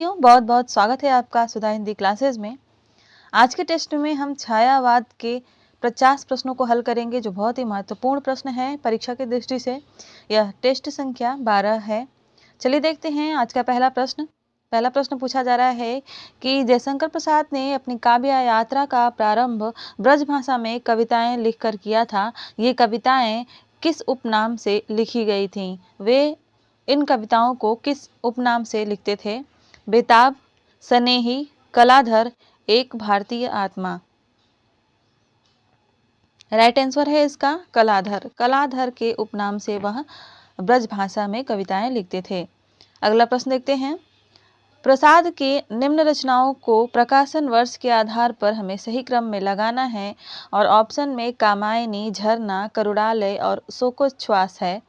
बहुत बहुत स्वागत है आपका सुधा हिंदी क्लासेस में। आज के टेस्ट में हम छायावाद के 50 प्रश्नों को हल करेंगे, जो बहुत ही महत्वपूर्ण प्रश्न है परीक्षा की दृष्टि से। यह टेस्ट संख्या 12 है। चलिए देखते हैं आज का पहला प्रश्न। पहला प्रश्न पूछा जा रहा है कि जयशंकर प्रसाद ने अपनी काव्य यात्रा का प्रारंभ ब्रजभाषा में कविताएं लिखकर किया था। ये कविताएं किस उपनाम से लिखी गई थीं? वे इन कविताओं को किस उपनाम से लिखते थे? बेताब, स्नेही, कलाधर, एक भारतीय आत्मा। राइट आंसर है इसका कलाधर। कलाधर के उपनाम से वह ब्रजभाषा में कविताएं लिखते थे। अगला प्रश्न देखते हैं। प्रसाद के निम्न रचनाओं को प्रकाशन वर्ष के आधार पर हमें सही क्रम में लगाना है और ऑप्शन में कामायनी, झरना, करुणालय और शोकोच्छ्वास है।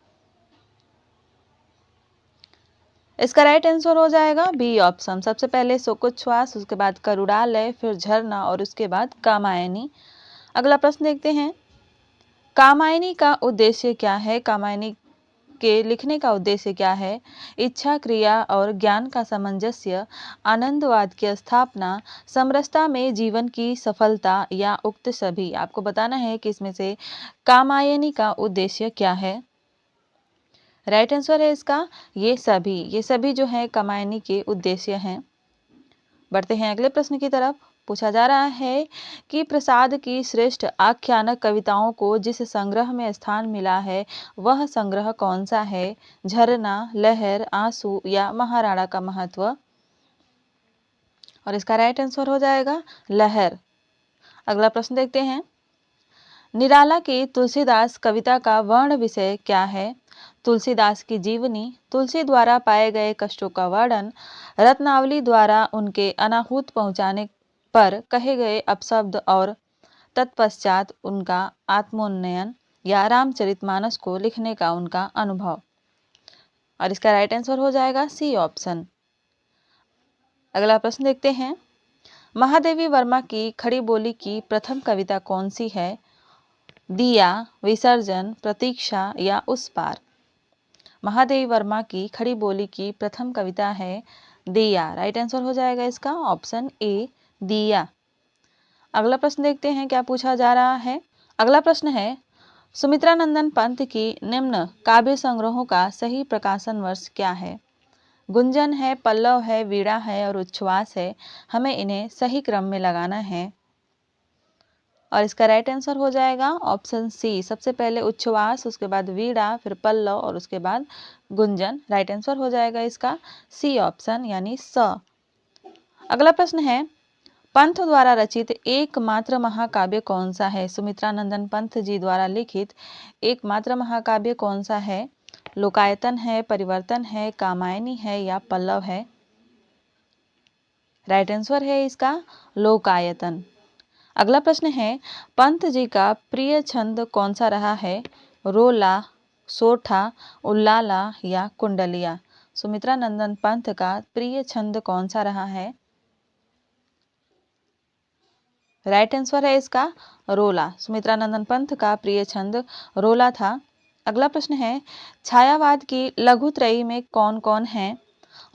इसका राइट आंसर हो जाएगा बी ऑप्शन। सबसे पहले शोकोच्छ्वास, उसके बाद करुणालय, फिर झरना और उसके बाद कामायनी। अगला प्रश्न देखते हैं। कामायनी का उद्देश्य क्या है? कामायनी के लिखने का उद्देश्य क्या है? इच्छा, क्रिया और ज्ञान का सामंजस्य, आनंदवाद की स्थापना, समरसता में जीवन की सफलता या उक्त सभी। आपको बताना है कि इसमें से कामायनी का उद्देश्य क्या है। राइट आंसर है इसका ये सभी जो है कामायनी के उद्देश्य हैं। बढ़ते हैं अगले प्रश्न की तरफ। पूछा जा रहा है कि प्रसाद की श्रेष्ठ आख्यानक कविताओं को जिस संग्रह में स्थान मिला है वह संग्रह कौन सा है? झरना, लहर, आंसू या महाराणा का महत्व। और इसका राइट आंसर हो जाएगा लहर। अगला प्रश्न देखते हैं। निराला की तुलसीदास कविता का वर्ण विषय क्या है? तुलसीदास की जीवनी, तुलसी द्वारा पाए गए कष्टों का वर्णन, रत्नावली द्वारा उनके अनाहूत पहुंचाने पर कहे गए अपशब्द और तत्पश्चात उनका आत्मोन्नयन या रामचरितमानस को लिखने का उनका अनुभव। और इसका राइट आंसर हो जाएगा सी ऑप्शन। अगला प्रश्न देखते हैं। महादेवी वर्मा की खड़ी बोली की प्रथम कविता कौन सी है? दिया, विसर्जन, प्रतीक्षा या उस पार। महादेवी वर्मा की खड़ी बोली की प्रथम कविता है दिया। राइट आंसर हो जाएगा इसका ऑप्शन ए दिया। अगला प्रश्न देखते हैं क्या पूछा जा रहा है। अगला प्रश्न है। सुमित्रानंदन पंत की निम्न काव्य संग्रहों का सही प्रकाशन वर्ष क्या है? गुंजन है, पल्लव है, वीणा है और उच्छ्वास है। हमें इन्हें सही क्रम में लगाना है और इसका राइट आंसर हो जाएगा ऑप्शन सी। सबसे पहले उच्छ्वास, उसके बाद वीणा, फिर पल्लव और उसके बाद गुंजन। राइट आंसर हो जाएगा इसका सी ऑप्शन यानी स। अगला प्रश्न है। पंत द्वारा रचित एकमात्र महाकाव्य कौन सा है? सुमित्रानंदन पंत जी द्वारा लिखित एकमात्र महाकाव्य कौन सा है? लोकायतन है, परिवर्तन है, कामायनी है या पल्लव है? राइट आंसर है इसका लोकायतन। अगला प्रश्न है। पंत जी का प्रिय छंद कौन सा रहा है? रोला, सोठा, उल्लाला या कुंडलिया। सुमित्रानंदन पंत का प्रिय छंद कौन सा रहा है? राइट आंसर है इसका रोला। सुमित्रानंदन पंत का प्रिय छंद रोला था। अगला प्रश्न है। छायावाद की लघुत्रयी में कौन कौन है?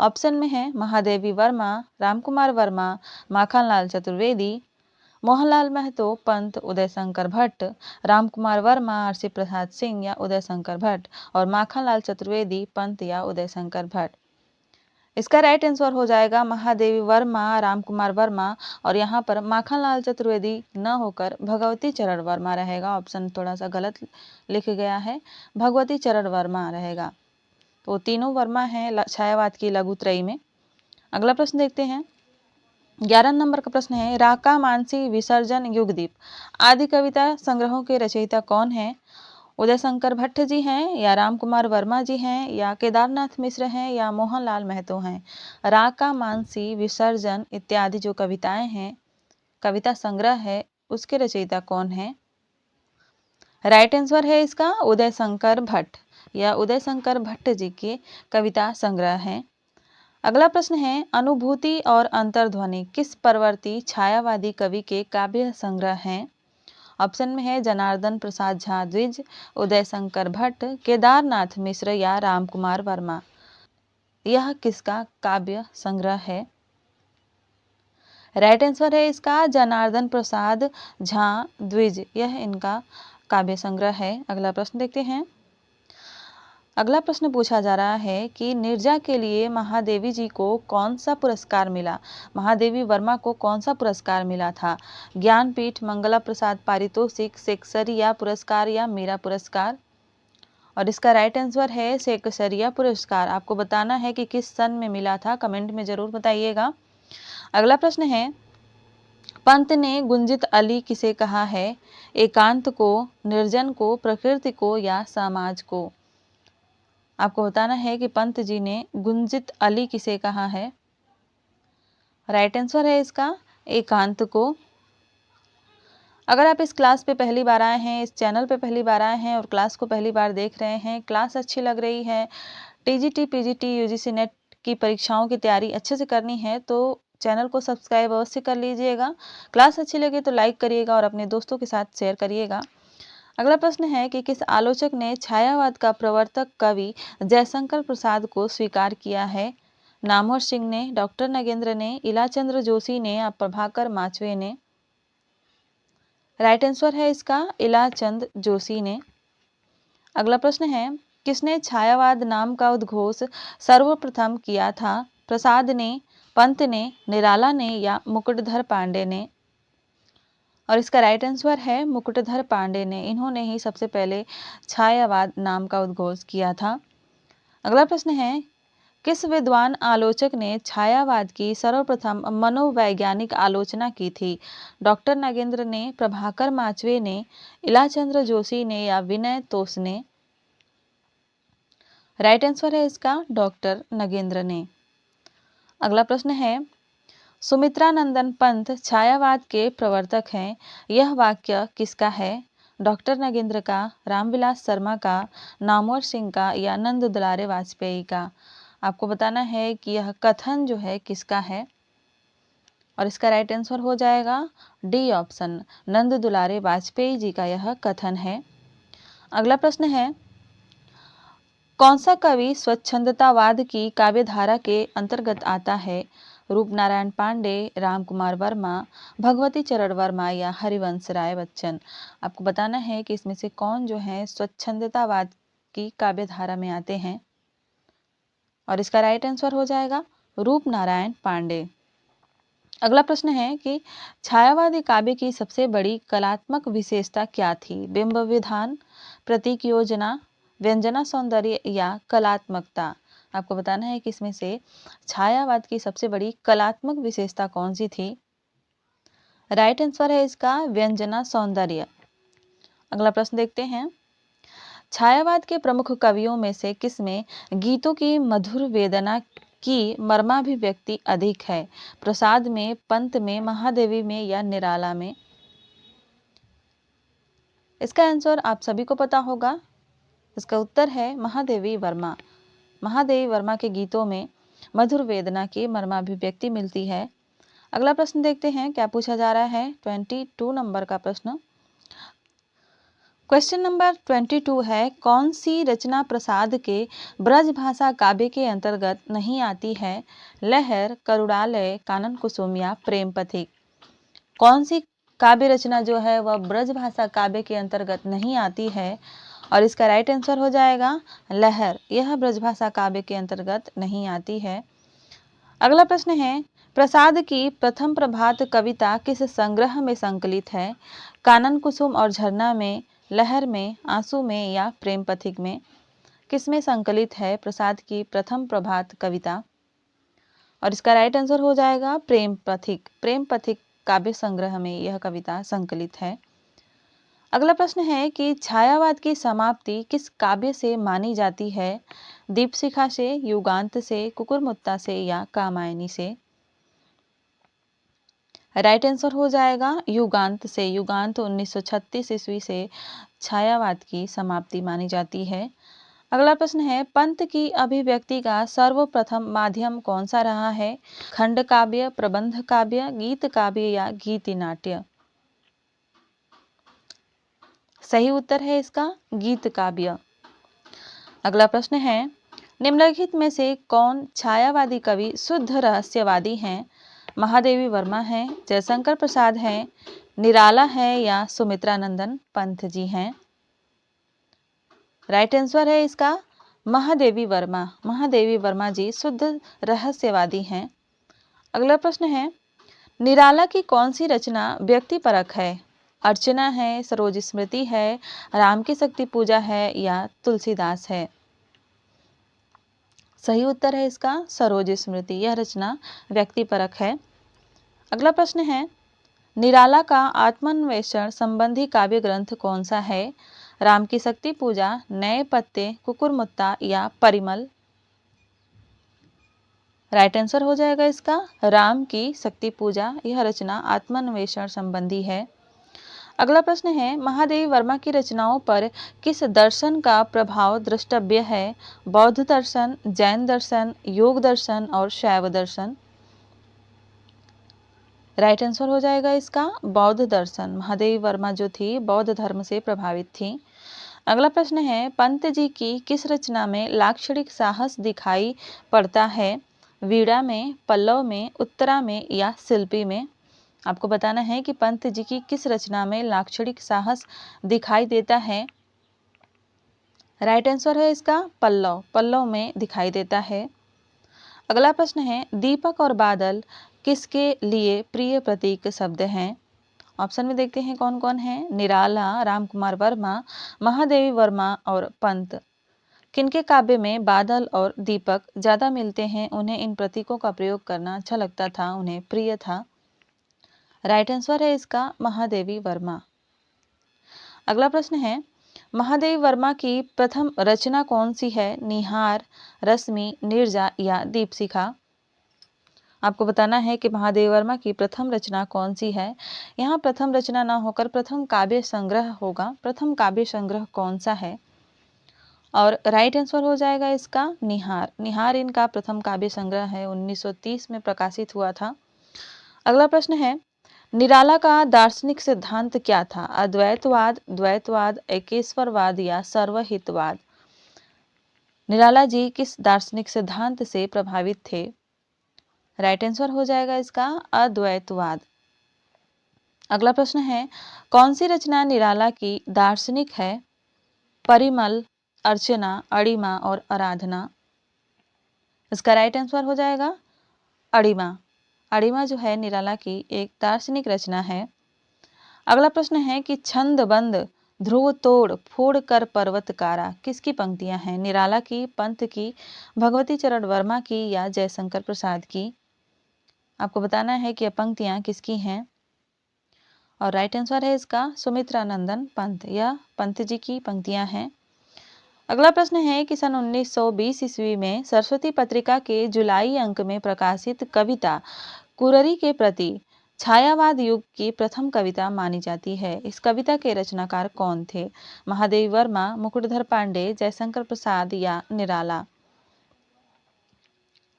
ऑप्शन में है महादेवी वर्मा, रामकुमार वर्मा, माखनलाल चतुर्वेदी, मोहनलाल महतो, पंत, उदय शंकर भट्ट, रामकुमार वर्मा, आरसी प्रसाद सिंह या उदय शंकर भट्ट और माखनलाल चतुर्वेदी, पंत या उदय शंकर भट्ट। इसका राइट आंसर हो जाएगा महादेवी वर्मा, रामकुमार वर्मा और यहाँ पर माखनलाल चतुर्वेदी न होकर भगवती चरण वर्मा रहेगा। ऑप्शन थोड़ा सा गलत लिख गया है, भगवती चरण वर्मा रहेगा। तो तीनों वर्मा हैं छायावाद की लघुत्रयी में। अगला प्रश्न देखते हैं। 11 नंबर का प्रश्न है। राका, मानसी, विसर्जन, युगदीप आदि कविता संग्रहों के रचयिता कौन है? उदय शंकर भट्ट जी हैं या रामकुमार वर्मा जी हैं या केदारनाथ मिश्र हैं या मोहनलाल महतो हैं? राका, मानसी, विसर्जन इत्यादि जो कविताएं हैं, कविता संग्रह है, उसके रचयिता कौन है? राइट आंसर है इसका उदय शंकर भट्ट या उदय शंकर भट्ट जी के कविता संग्रह हैं। अगला प्रश्न है। अनुभूति और अंतर्ध्वनि किस परवर्ती छायावादी कवि के काव्य संग्रह हैं? ऑप्शन में है जनार्दन प्रसाद झा द्विज, उदय शंकर भट्ट, केदारनाथ मिश्र या रामकुमार वर्मा। यह किसका काव्य संग्रह है? राइट आंसर है इसका जनार्दन प्रसाद झा द्विज, यह इनका काव्य संग्रह है। अगला प्रश्न देखते हैं। अगला प्रश्न पूछा जा रहा है कि नीरजा के लिए महादेवी जी को कौन सा पुरस्कार मिला? महादेवी वर्मा को कौन सा पुरस्कार मिला था? ज्ञानपीठ, मंगला प्रसाद पारितोषिक, सेक्सरिया पुरस्कार या मीरा पुरस्कार? और इसका राइट आंसर है सेक्सरिया पुरस्कार। आपको बताना है कि किस सन में मिला था, कमेंट में जरूर बताइएगा। अगला प्रश्न है, पंत ने गुंजित अली किसे कहा है? एकांत को, निर्जन को, प्रकृति को या समाज को? आपको बताना है कि पंत जी ने गुंजित अली किसे कहा है। राइट आंसर है इसका एकांत को। अगर आप इस क्लास पे पहली बार आए हैं, इस चैनल पे पहली बार आए हैं और क्लास को पहली बार देख रहे हैं, क्लास अच्छी लग रही है, टीजीटी, पीजीटी, यूजीसी नेट की परीक्षाओं की तैयारी अच्छे से करनी है तो चैनल को सब्सक्राइब अवश्य कर लीजिएगा। क्लास अच्छी लगे तो लाइक करिएगा और अपने दोस्तों के साथ शेयर करिएगा। अगला प्रश्न है कि किस आलोचक ने छायावाद का प्रवर्तक कवि जयशंकर प्रसाद को स्वीकार किया है? नामवर सिंह ने, डॉक्टर नगेंद्र ने, इलाचंद्र जोशी ने या प्रभाकर माचवे ने? राइट आंसर है इसका इलाचंद जोशी ने। अगला प्रश्न है, किसने छायावाद नाम का उद्घोष सर्वप्रथम किया था? प्रसाद ने, पंत ने, निराला ने या मुकुटधर पांडे ने? और इसका राइट आंसर है मुकुटधर पांडे ने। इन्होंने ही सबसे पहले छायावाद नाम का उद्घोष किया था। अगला प्रश्न है, किस विद्वान आलोचक ने छायावाद की सर्वप्रथम मनोवैज्ञानिक आलोचना की थी? डॉक्टर नगेंद्र ने, प्रभाकर माचवे ने, इलाचंद्र जोशी ने या विनय तोष ने? राइट आंसर है इसका डॉक्टर नगेंद्र ने। अगला प्रश्न है, सुमित्रानंदन पंत छायावाद के प्रवर्तक हैं, यह वाक्य किसका है? डॉक्टर नगेंद्र का, रामविलास शर्मा का, नामवर सिंह का या नंद दुलारे वाजपेयी का? आपको बताना है कि यह कथन जो है किसका है और इसका राइट आंसर हो जाएगा डी ऑप्शन, नंद दुलारे वाजपेयी जी का यह कथन है। अगला प्रश्न है, कौन सा कवि स्वच्छंदतावाद की काव्यधारा के अंतर्गत आता है? रूपनारायण पांडे, रामकुमार वर्मा, भगवती चरण वर्मा या हरिवंश राय बच्चन? आपको बताना है कि इसमें से कौन जो है स्वच्छंदतावाद की काव्यधारा में आते हैं और इसका राइट आंसर हो जाएगा रूपनारायण पांडे। अगला प्रश्न है कि छायावादी काव्य की सबसे बड़ी कलात्मक विशेषता क्या थी? बिंब विधान, प्रतीक योजना, व्यंजना सौंदर्य या कलात्मकता? आपको बताना है कि इसमें से छायावाद की सबसे बड़ी कलात्मक विशेषता कौन सी थी? राइट आंसर है इसका व्यंजना सौंदर्य। अगला प्रश्न देखते हैं, छायावाद के प्रमुख कवियों में से किसमें गीतों की मधुर वेदना की मर्माभिव्यक्ति अधिक है? प्रसाद में, पंत में, महादेवी में या निराला में? इसका आंसर आप सभी को पता होगा, इसका उत्तर है महादेवी वर्मा। महादेवी वर्मा के गीतों में मधुर वेदना की मर्माभिव्यक्ति मिलती है। अगला प्रश्न देखते हैं क्या पूछा जा रहा है। 22 नंबर का प्रश्न, क्वेश्चन नंबर 22 है, कौन सी रचना प्रसाद के ब्रजभाषा काव्य के अंतर्गत नहीं आती है? लहर, करुणालय, कानन कुसुम या प्रेम पथिक? कौन सी काव्य रचना जो है वह ब्रजभाषा काव्य के अंतर्गत नहीं आती है और इसका राइट आंसर हो जाएगा लहर। यह ब्रजभाषा काव्य के अंतर्गत नहीं आती है। अगला प्रश्न है, प्रसाद की प्रथम प्रभात कविता किस संग्रह में संकलित है? कानन कुसुम और झरना में, लहर में, आंसू में या प्रेम पथिक में? किसमें संकलित है प्रसाद की प्रथम प्रभात कविता और इसका राइट आंसर हो जाएगा प्रेम पथिक। प्रेम पथिक काव्य संग्रह में यह कविता संकलित है। अगला प्रश्न है कि छायावाद की समाप्ति किस काव्य से मानी जाती है? दीपशिखा से, युगांत से, कुकुरमुत्ता से या कामायनी से? राइट आंसर हो जाएगा युगांत से। युगांत 1936 ईस्वी से छायावाद की समाप्ति मानी जाती है। अगला प्रश्न है, पंत की अभिव्यक्ति का सर्वप्रथम माध्यम कौन सा रहा है? खंड काव्य, प्रबंध काव्य, गीत काव्य या गीति नाट्य? सही उत्तर है इसका गीत काव्य। अगला प्रश्न है, निम्नलिखित में से कौन छायावादी कवि शुद्ध रहस्यवादी हैं? महादेवी वर्मा हैं, जयशंकर प्रसाद हैं, निराला है या सुमित्रा नंदन पंत जी हैं? राइट आंसर है इसका महादेवी वर्मा। महादेवी वर्मा जी शुद्ध रहस्यवादी हैं। अगला प्रश्न है, निराला की कौन सी रचना व्यक्तिपरक है? अर्चना है, सरोज स्मृति है, राम की शक्ति पूजा है या तुलसीदास है? सही उत्तर है इसका सरोज स्मृति। यह रचना व्यक्तिपरक है। अगला प्रश्न है, निराला का आत्मान्वेषण संबंधी काव्य ग्रंथ कौन सा है? राम की शक्ति पूजा, नए पत्ते, कुकुरमुत्ता या परिमल? राइट आंसर हो जाएगा इसका राम की शक्ति पूजा। यह रचना आत्मान्वेषण संबंधी है। अगला प्रश्न है, महादेवी वर्मा की रचनाओं पर किस दर्शन का प्रभाव द्रष्टव्य है? बौद्ध दर्शन, जैन दर्शन, योग दर्शन और शैव दर्शन? राइट आंसर हो जाएगा इसका बौद्ध दर्शन। महादेवी वर्मा जो थी बौद्ध धर्म से प्रभावित थी। अगला प्रश्न है, पंत जी की किस रचना में लाक्षणिक साहस दिखाई पड़ता है? वीणा में, पल्लव में, उत्तरा में या शिल्पी में? आपको बताना है कि पंत जी की किस रचना में लाक्षणिक साहस दिखाई देता है। राइट आंसर है इसका पल्लव। पल्लव में दिखाई देता है। अगला प्रश्न है, दीपक और बादल किसके लिए प्रिय प्रतीक शब्द हैं? ऑप्शन में देखते हैं कौन कौन है। निराला, रामकुमार वर्मा, महादेवी वर्मा और पंत। किनके काव्य में बादल और दीपक ज्यादा मिलते हैं? उन्हें इन प्रतीकों का प्रयोग करना अच्छा लगता था, उन्हें प्रिय था। राइट आंसर है इसका महादेवी वर्मा। अगला प्रश्न है, महादेवी वर्मा की प्रथम रचना कौन सी है? निहार, रश्मि, नीरजा या दीपशिखा? आपको बताना है कि महादेवी वर्मा की प्रथम रचना कौन सी है। यहाँ प्रथम रचना ना होकर प्रथम काव्य संग्रह होगा। प्रथम काव्य संग्रह कौन सा है? और राइट आंसर हो जाएगा इसका निहार। निहार इनका प्रथम काव्य संग्रह है, 1930 में प्रकाशित हुआ था। अगला प्रश्न है, निराला का दार्शनिक सिद्धांत क्या था? अद्वैतवाद, द्वैतवाद, एकेश्वरवाद या सर्वहितवाद? निराला जी किस दार्शनिक सिद्धांत से प्रभावित थे? राइट आंसर हो जाएगा इसका अद्वैतवाद। अगला प्रश्न है, कौन सी रचना निराला की दार्शनिक है? परिमल, अर्चना, अड़िमा और आराधना? इसका राइट आंसर हो जाएगा अड़िमा। अड़िमा जो है निराला की एक दार्शनिक रचना है। अगला प्रश्न है कि छंदबंद ध्रुव तोड़ फोड़ कर पर्वतकारा किसकी पंक्तियां हैं? निराला की, पंत की, भगवती चरण वर्मा की या जयशंकर प्रसाद की? आपको बताना है कि यह पंक्तियां किसकी हैं। और राइट आंसर है इसका सुमित्रा नंदन पंत। यह पंत जी की पंक्तियां हैं। अगला प्रश्न है कि सन 1920 ईस्वी में सरस्वती पत्रिका के जुलाई अंक में प्रकाशित कविता कुररी के प्रति छायावाद युग की प्रथम कविता मानी जाती है। इस कविता के रचनाकार कौन थे? महादेवी वर्मा, मुकुटधर पांडे, जयशंकर प्रसाद या निराला?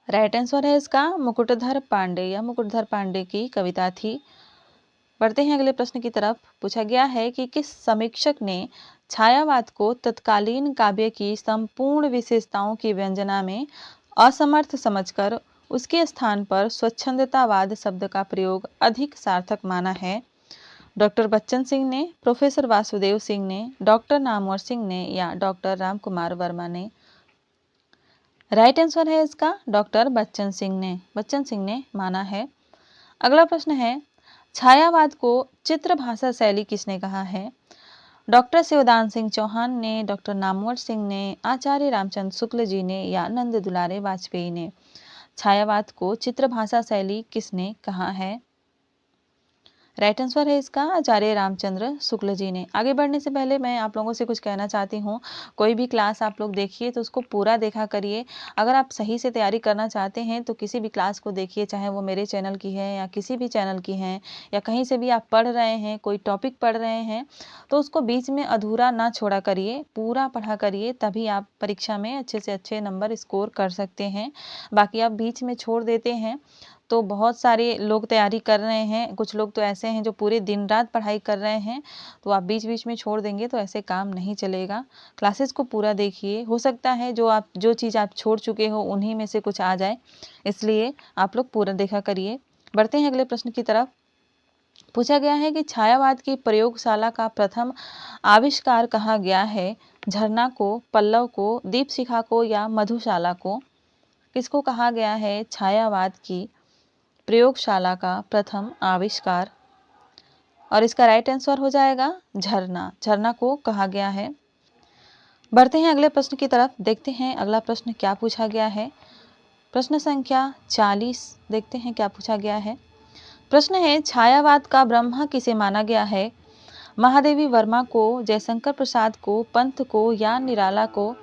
राइट आंसर है इसका मुकुटधर पांडे। या मुकुटधर पांडे की कविता थी। बढ़ते हैं अगले प्रश्न की तरफ। पूछा गया है कि किस समीक्षक ने छायावाद को तत्कालीन काव्य की संपूर्ण विशेषताओं की व्यंजना में असमर्थ समझकर उसके स्थान पर स्वच्छंदतावाद शब्द का प्रयोग अधिक सार्थक माना है? डॉक्टर बच्चन सिंह ने, प्रोफेसर वासुदेव सिंह ने, डॉक्टर नामवर सिंह ने या डॉक्टर रामकुमार वर्मा ने? राइट आंसर है इसका डॉक्टर बच्चन सिंह ने। बच्चन सिंह ने माना है। अगला प्रश्न है, छायावाद को चित्र भाषा शैली किसने कहा है? डॉक्टर शिवदान सिंह चौहान ने, डॉक्टर नामवर सिंह ने, आचार्य रामचंद्र शुक्ल जी ने या नंद दुलारे वाजपेयी ने? छायावाद को चित्र भाषा शैली किसने कहा है? राइट आंसर है इसका आचार्य रामचंद्र शुक्ल जी ने। आगे बढ़ने से पहले मैं आप लोगों से कुछ कहना चाहती हूँ। कोई भी क्लास आप लोग देखिए तो उसको पूरा देखा करिए। अगर आप सही से तैयारी करना चाहते हैं तो किसी भी क्लास को देखिए, चाहे वो मेरे चैनल की है या किसी भी चैनल की है या कहीं से भी आप पढ़ रहे हैं, कोई टॉपिक पढ़ रहे हैं तो उसको बीच में अधूरा ना छोड़ा करिए, पूरा पढ़ा करिए, तभी आप परीक्षा में अच्छे से अच्छे नंबर स्कोर कर सकते हैं। बाकी आप बीच में छोड़ देते हैं तो बहुत सारे लोग तैयारी कर रहे हैं, कुछ लोग तो ऐसे हैं जो पूरे दिन रात पढ़ाई कर रहे हैं, तो आप बीच बीच में छोड़ देंगे तो ऐसे काम नहीं चलेगा। क्लासेस को पूरा देखिए, हो सकता है जो चीज़ आप छोड़ चुके हो उन्हीं में से कुछ आ जाए, इसलिए आप लोग पूरा देखा करिए। बढ़ते हैं अगले प्रश्न की तरफ। पूछा गया है कि छायावाद की प्रयोगशाला का प्रथम आविष्कार कहा गया है? झरना को, पल्लव को, दीपशिखा को या मधुशाला को? किसको कहा गया है छायावाद की प्रयोगशाला का प्रथम आविष्कार? और इसका राइट आंसर हो जाएगा झरना। झरना को कहा गया है। बढ़ते हैं अगले प्रश्न की तरफ, देखते हैं अगला प्रश्न क्या पूछा गया है। प्रश्न संख्या 40 देखते हैं क्या पूछा गया है। प्रश्न है, छायावाद का ब्रह्मा किसे माना गया है? महादेवी वर्मा को, जयशंकर प्रसाद को, पंत को या निराला को?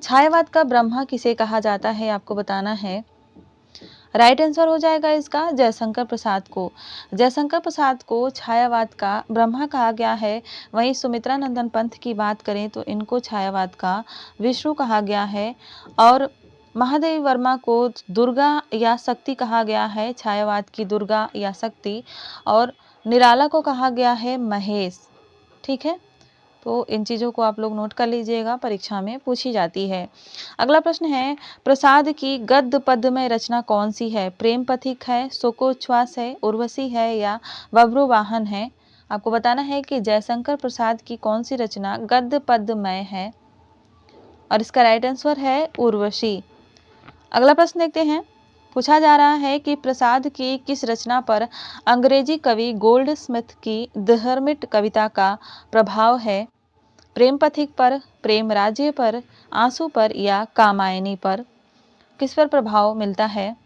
छायावाद का ब्रह्मा किसे कहा जाता है आपको बताना है। राइट आंसर हो जाएगा इसका जयशंकर प्रसाद को। जयशंकर प्रसाद को छायावाद का ब्रह्मा कहा गया है। वहीं सुमित्रा नंदन पंत की बात करें तो इनको छायावाद का विष्णु कहा गया है। और महादेवी वर्मा को दुर्गा या शक्ति कहा गया है, छायावाद की दुर्गा या शक्ति। और निराला को कहा गया है महेश। ठीक है, तो इन चीज़ों को आप लोग नोट कर लीजिएगा, परीक्षा में पूछी जाती है। अगला प्रश्न है, प्रसाद की गद्य पद्यमय रचना कौन सी है? प्रेम पथिक है, शोकोच्छ्वास है, उर्वशी है या बब्रुवाहन है? आपको बताना है कि जयशंकर प्रसाद की कौन सी रचना गद्य पद्यमय है, और इसका राइट आंसर है उर्वशी। अगला प्रश्न देखते हैं। पूछा जा रहा है कि प्रसाद की किस रचना पर अंग्रेजी कवि गोल्ड स्मिथ की द हर्मिट कविता का प्रभाव है? प्रेम पथिक पर, प्रेम राज्य पर, आंसू पर या कामायनी पर? किस पर प्रभाव मिलता है?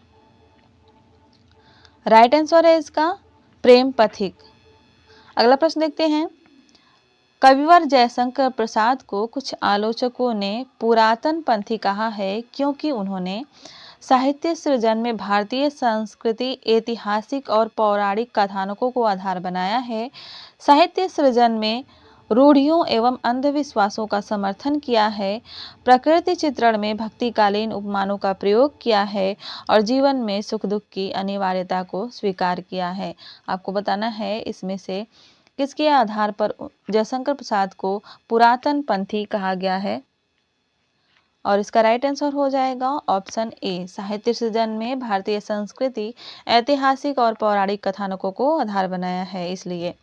राइट आंसर है इसका प्रेम पथिक। अगला प्रश्न देखते हैं। कविवर जयशंकर प्रसाद को कुछ आलोचकों ने पुरातन पंथी कहा है क्योंकि उन्होंने साहित्य सृजन में भारतीय संस्कृति, ऐतिहासिक और पौराणिक कथानकों को आधार बनाया है, साहित्य सृजन में रूढ़ियों एवं अंधविश्वासों का समर्थन किया है, प्रकृति चित्रण में भक्तिकालीन उपमानों का प्रयोग किया है और जीवन में सुख दुख की अनिवार्यता को स्वीकार किया है। आपको बताना है इसमें से किसके आधार पर जयशंकर प्रसाद को पुरातन पंथी कहा गया है, और इसका राइट आंसर हो जाएगा ऑप्शन ए, साहित्य सृजन में भारतीय संस्कृति, ऐतिहासिक और पौराणिक कथानकों को आधार बनाया है इसलिए।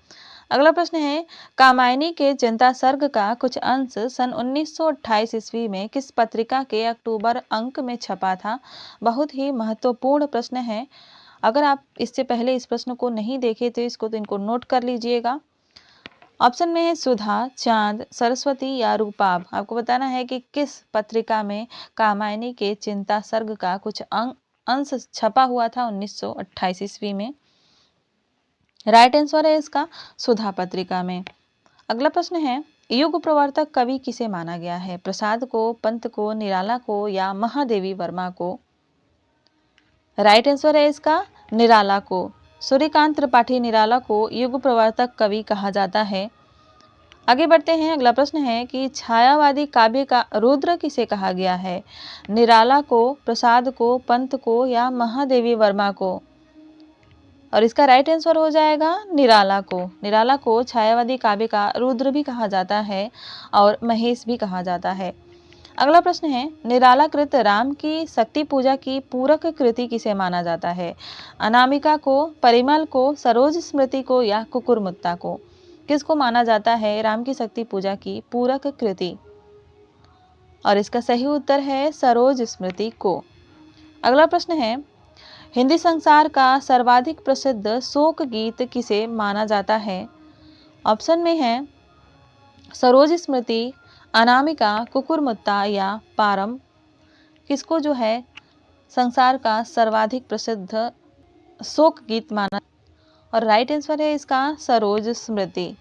अगला प्रश्न है, कामायनी के चिंता सर्ग का कुछ अंश सन 1928 ईस्वी में किस पत्रिका के अक्टूबर अंक में छपा था? बहुत ही महत्वपूर्ण प्रश्न है। अगर आप इससे पहले इस प्रश्न को नहीं देखे तो इनको नोट कर लीजिएगा। ऑप्शन में है सुधा, चांद, सरस्वती या रूपाभ। आपको बताना है कि किस पत्रिका में कामायनी के चिंता सर्ग का कुछ अंश छपा हुआ था 1928 ईस्वी में। राइट आंसर है इसका सुधा पत्रिका में। अगला प्रश्न है, युग प्रवर्तक कवि किसे माना गया है? प्रसाद को, पंत को, निराला को या महादेवी वर्मा को? राइट आंसर है इसका निराला को। सूर्यकांत त्रिपाठी निराला को युग प्रवर्तक कवि कहा जाता है। आगे बढ़ते हैं। अगला प्रश्न है कि छायावादी काव्य का रुद्र किसे कहा गया है? निराला को, प्रसाद को, पंत को या महादेवी वर्मा को? और इसका राइट आंसर हो जाएगा निराला को। निराला को छायावादी काव्य का रुद्र भी कहा जाता है और महेश भी कहा जाता है। अगला प्रश्न है, निराला कृत राम की शक्ति पूजा की पूरक कृति किसे माना जाता है? अनामिका को, परिमल को, सरोज स्मृति को या कुकुरमुत्ता को? किसको माना जाता है राम की शक्ति पूजा की पूरक कृति? और इसका सही उत्तर है सरोज स्मृति को। अगला प्रश्न है, हिंदी संसार का सर्वाधिक प्रसिद्ध शोक गीत किसे माना जाता है? ऑप्शन में है सरोज स्मृति, अनामिका, कुकुरमुत्ता या पारम। किसको जो है संसार का सर्वाधिक प्रसिद्ध शोक गीत माना? और राइट आंसर है इसका सरोज स्मृति।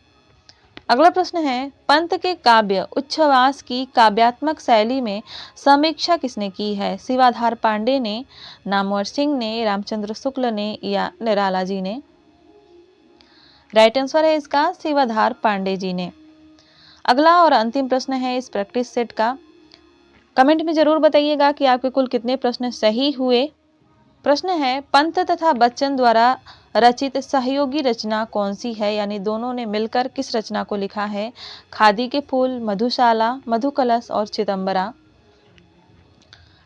अगला प्रश्न है, पंत के काव्य उच्छ्वास की काव्यात्मक शैली में समीक्षा किसने की है? शिवाधार पांडे ने, नामवर सिंह ने, रामचंद्र शुक्ल ने या निराला जी ने? राइट आंसर है इसका शिवाधार पांडे जी ने। अगला और अंतिम प्रश्न है इस प्रैक्टिस सेट का। कमेंट में जरूर बताइएगा कि आपके कुल कितने प्रश्न सही हुए। प्रश्न है, पंत तथा बच्चन द्वारा रचित सहयोगी रचना कौन सी है, यानी दोनों ने मिलकर किस रचना को लिखा है? खादी के फूल, मधुशाला, मधुकलश और चिदंबरा।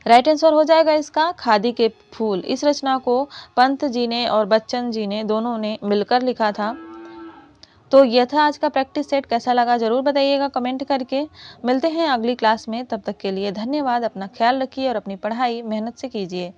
राइट आंसर हो जाएगा इसका खादी के फूल। इस रचना को पंत जी ने और बच्चन जी ने दोनों ने मिलकर लिखा था। तो यह था आज का प्रैक्टिस सेट। कैसा लगा जरूर बताइएगा कमेंट करके। मिलते हैं अगली क्लास में, तब तक के लिए धन्यवाद। अपना ख्याल रखिए और अपनी पढ़ाई मेहनत से कीजिए।